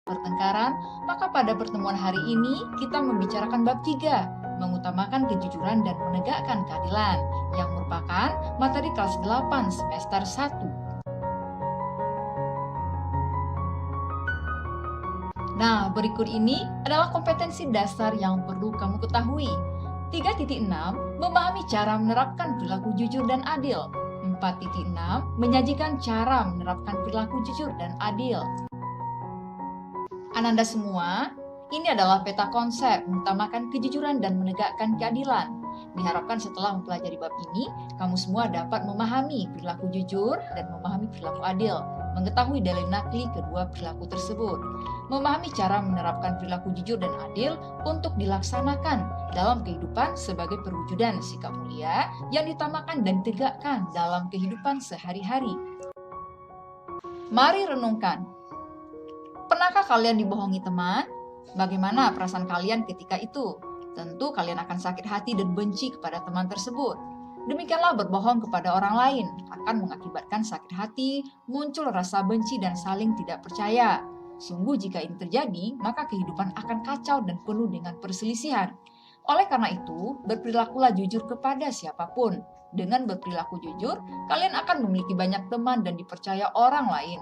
pertengkaran, maka pada pertemuan hari ini kita membicarakan bab 3, mengutamakan kejujuran dan menegakkan keadilan, yang merupakan materi kelas 8 semester 1. Nah, berikut ini adalah kompetensi dasar yang perlu kamu ketahui. 3.6 memahami cara menerapkan perilaku jujur dan adil. 4.6 menyajikan cara menerapkan perilaku jujur dan adil. Ananda semua, ini adalah peta konsep mengutamakan kejujuran dan menegakkan keadilan. Diharapkan setelah mempelajari bab ini, kamu semua dapat memahami perilaku jujur dan memahami perilaku adil, mengetahui dalil nakli kedua perilaku tersebut, memahami cara menerapkan perilaku jujur dan adil untuk dilaksanakan dalam kehidupan sebagai perwujudan sikap mulia yang ditamakan dan ditegakkan dalam kehidupan sehari-hari. Mari renungkan. Pernahkah kalian dibohongi teman? Bagaimana perasaan kalian ketika itu? Tentu kalian akan sakit hati dan benci kepada teman tersebut. Demikianlah berbohong kepada orang lain akan mengakibatkan sakit hati, muncul rasa benci dan saling tidak percaya. Sungguh jika ini terjadi, maka kehidupan akan kacau dan penuh dengan perselisihan. Oleh karena itu, berperilakulah jujur kepada siapapun. Dengan berperilaku jujur, kalian akan memiliki banyak teman dan dipercaya orang lain.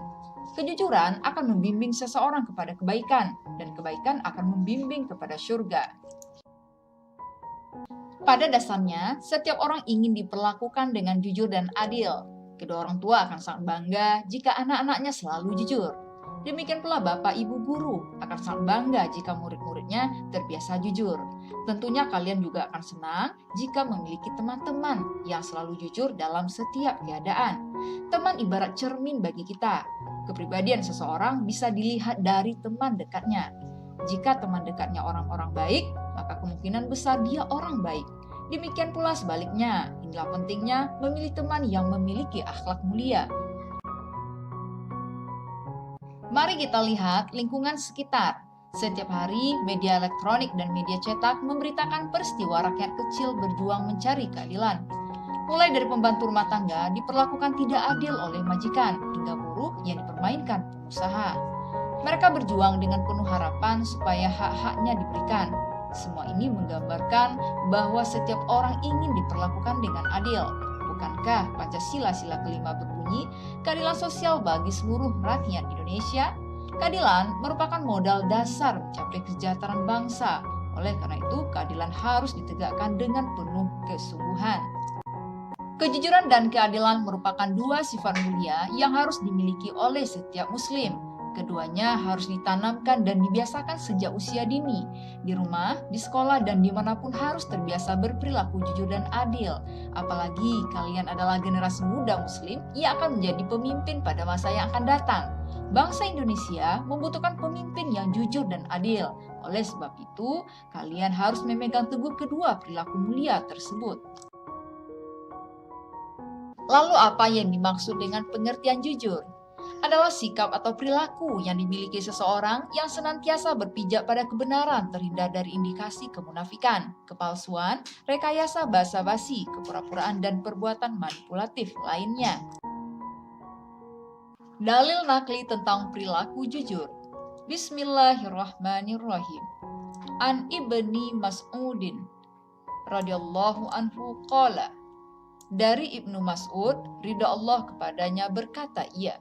Kejujuran akan membimbing seseorang kepada kebaikan, dan kebaikan akan membimbing kepada surga. Pada dasarnya, setiap orang ingin diperlakukan dengan jujur dan adil. Kedua orang tua akan sangat bangga jika anak-anaknya selalu jujur. Demikian pula bapak ibu guru akan sangat bangga jika murid-muridnya terbiasa jujur. Tentunya kalian juga akan senang jika memiliki teman-teman yang selalu jujur dalam setiap keadaan. Teman ibarat cermin bagi kita. Kepribadian seseorang bisa dilihat dari teman dekatnya. Jika teman dekatnya orang-orang baik, maka kemungkinan besar dia orang baik. Demikian pula sebaliknya, inilah pentingnya memilih teman yang memiliki akhlak mulia. Mari kita lihat lingkungan sekitar. Setiap hari, media elektronik dan media cetak memberitakan peristiwa rakyat kecil berjuang mencari keadilan. Mulai dari pembantu rumah tangga diperlakukan tidak adil oleh majikan, hingga buruh yang dipermainkan pengusaha. Mereka berjuang dengan penuh harapan supaya hak-haknya diberikan. Semua ini menggambarkan bahwa setiap orang ingin diperlakukan dengan adil. Bukankah Pancasila sila kelima berbunyi, keadilan sosial bagi seluruh rakyat Indonesia? Keadilan merupakan modal dasar mencapai kesejahteraan bangsa. Oleh karena itu, keadilan harus ditegakkan dengan penuh kesungguhan. Kejujuran dan keadilan merupakan dua sifat mulia yang harus dimiliki oleh setiap muslim. Keduanya harus ditanamkan dan dibiasakan sejak usia dini. Di rumah, di sekolah, dan dimanapun harus terbiasa berperilaku jujur dan adil. Apalagi kalian adalah generasi muda muslim yang akan menjadi pemimpin pada masa yang akan datang. Bangsa Indonesia membutuhkan pemimpin yang jujur dan adil. Oleh sebab itu, kalian harus memegang teguh kedua perilaku mulia tersebut. Lalu apa yang dimaksud dengan pengertian jujur? Adalah sikap atau perilaku yang dimiliki seseorang yang senantiasa berpijak pada kebenaran terhindar dari indikasi kemunafikan, kepalsuan, rekayasa basa-basi, kepura-puraan, dan perbuatan manipulatif lainnya. Dalil nakli tentang perilaku jujur. Bismillahirrahmanirrahim. An Ibni Mas'udin radhiyallahu anhu qala. Dari Ibnu Mas'ud, ridha Allah kepadanya, berkata ia,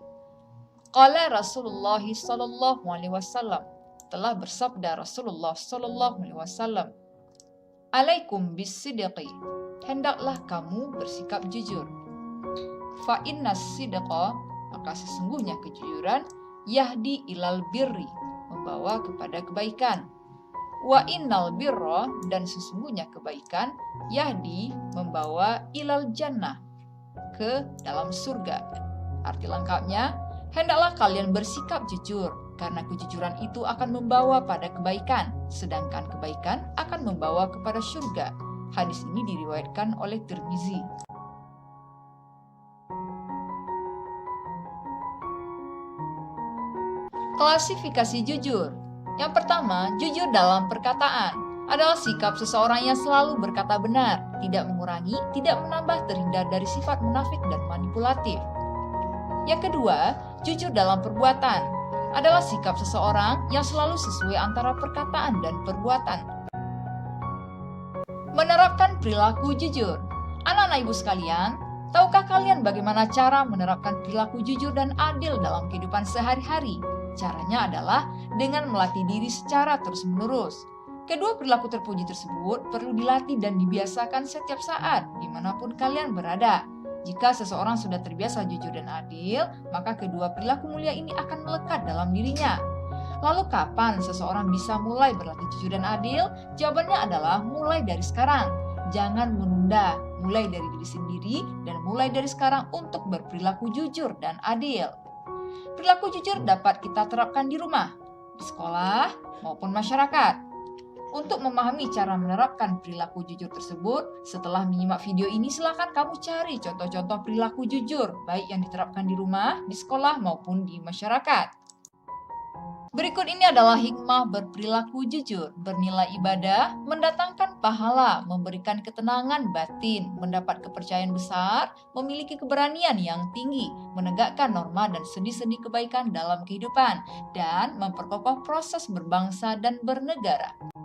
qala Rasulullah sallallahu alaihi wasallam, telah bersabda Rasulullah sallallahu alaihi wasallam, alaikum bisidqi, hendaklah kamu bersikap jujur. Fa innas sidqa, maka sesungguhnya kejujuran, yahdi ilal birri, membawa kepada kebaikan. Wa innal birra, dan sesungguhnya kebaikan, yahdi, membawa ilal jannah, ke dalam surga. Arti lengkapnya, hendaklah kalian bersikap jujur, karena kejujuran itu akan membawa pada kebaikan, sedangkan kebaikan akan membawa kepada surga. Hadis ini diriwayatkan oleh Tirmizi. Klasifikasi jujur. Yang pertama, jujur dalam perkataan adalah sikap seseorang yang selalu berkata benar, tidak mengurangi, tidak menambah, terhindar dari sifat munafik dan manipulatif. Yang kedua, jujur dalam perbuatan adalah sikap seseorang yang selalu sesuai antara perkataan dan perbuatan. Menerapkan perilaku jujur. Anak-anak ibu sekalian, tahukah kalian bagaimana cara menerapkan perilaku jujur dan adil dalam kehidupan sehari-hari? Caranya adalah dengan melatih diri secara terus-menerus. Kedua perilaku terpuji tersebut perlu dilatih dan dibiasakan setiap saat, dimanapun kalian berada. Jika seseorang sudah terbiasa jujur dan adil, maka kedua perilaku mulia ini akan melekat dalam dirinya. Lalu kapan seseorang bisa mulai berlatih jujur dan adil? Jawabannya adalah mulai dari sekarang. Jangan menunda, mulai dari diri sendiri dan mulai dari sekarang untuk berperilaku jujur dan adil. Perilaku jujur dapat kita terapkan di rumah, di sekolah, maupun masyarakat. Untuk memahami cara menerapkan perilaku jujur tersebut, setelah menyimak video ini silakan kamu cari contoh-contoh perilaku jujur, baik yang diterapkan di rumah, di sekolah, maupun di masyarakat. Berikut ini adalah hikmah berperilaku jujur, bernilai ibadah, mendatangkan pahala, memberikan ketenangan batin, mendapat kepercayaan besar, memiliki keberanian yang tinggi, menegakkan norma dan sendi-sendi kebaikan dalam kehidupan, dan memperkokoh proses berbangsa dan bernegara.